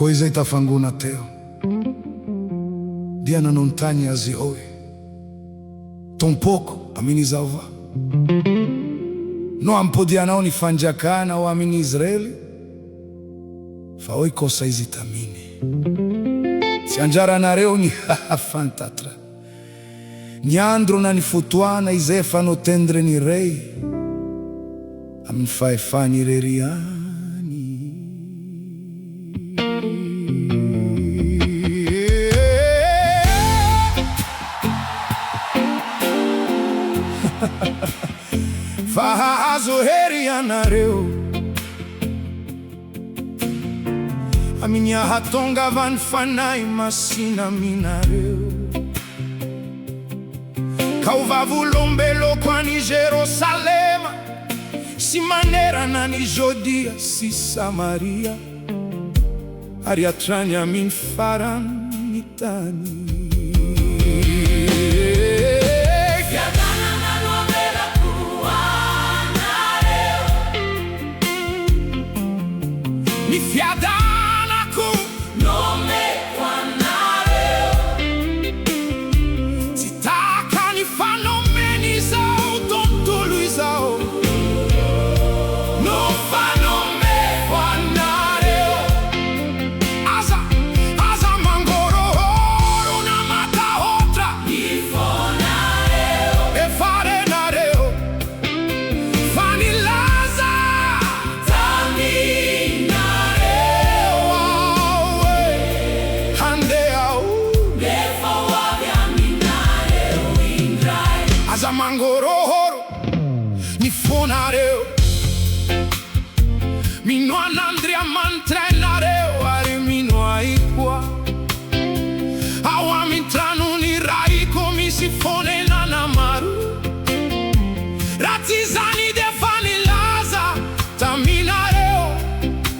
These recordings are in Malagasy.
Coisa itafanguna teo diana montagna zioi tompoko aminizava no ampodiana unifanjakana o amini Israeli fa oi kosa izitamini sianjara nareo ni fantatra nyandro na nifutuana izefa no tendre ni rei amin faefani reriani fahazoherianareo a minha ratonga van fanai masina minareo kauvavulombelo kwani Jerusalema si manera nani jodia si Samaria ariatranya min faran mitani mangorohoro ni fonareo mino anandria mantrenareo are mino aikwa awa mintranu ni raiko mi si fone nanamaru ratizani de fanilaza taminareo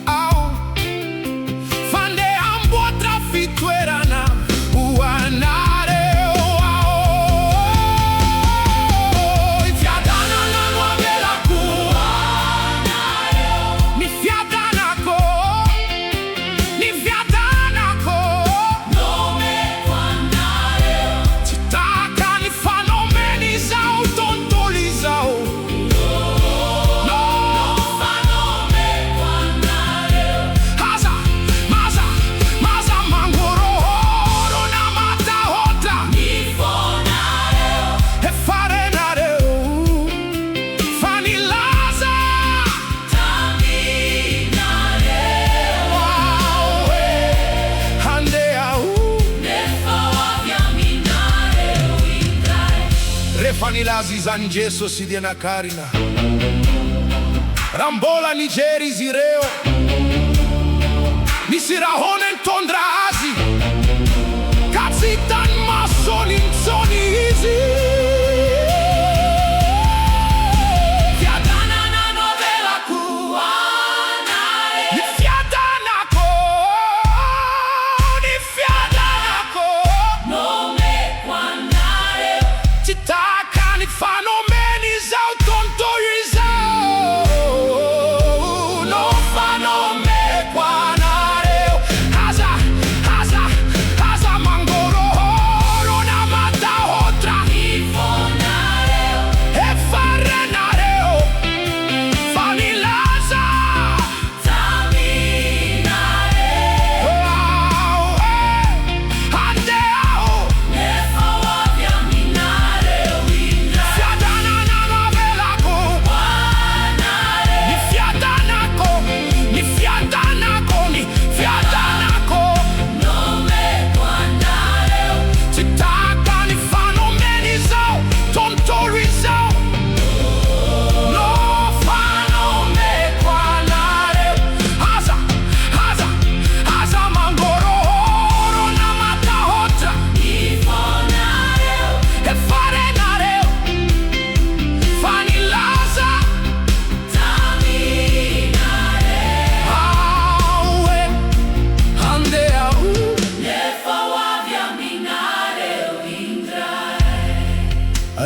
au fande ambo trafituerana uana Fanilazi zanjeso sidiana karina rambola nigeri zireo nisirahone tondrazi kazitan masoni nsoni hizi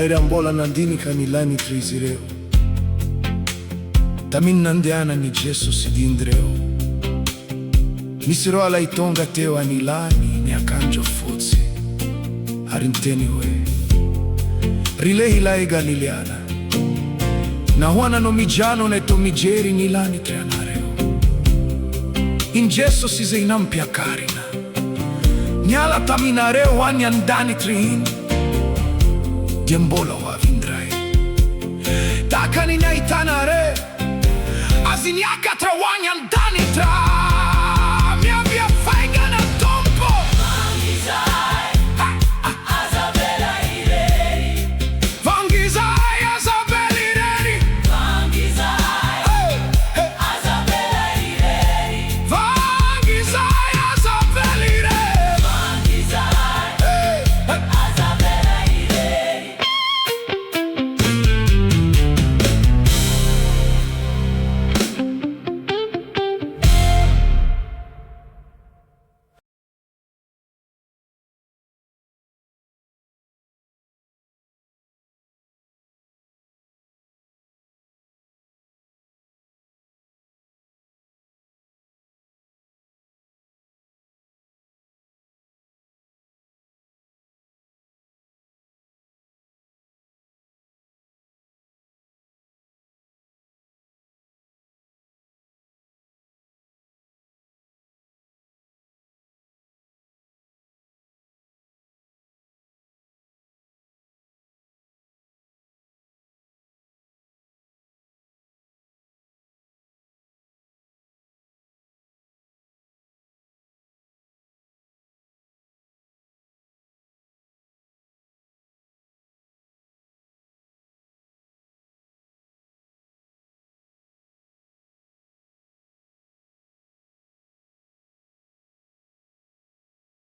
Airambola nandini kanilani trizireo tamin nandiana ni Jesu sidindreo Misiro ala itonga teo anilani ne akanjo fotsi Arinteni we Rilehi lai Galileana Na huana no mijano ne to mijeri nilani treanareo Ingesso si zeinam piacarina Nyala taminareo wani andani trihin Diembolo wa vindrai Takani na itanare Aziniaka tra wani andani tra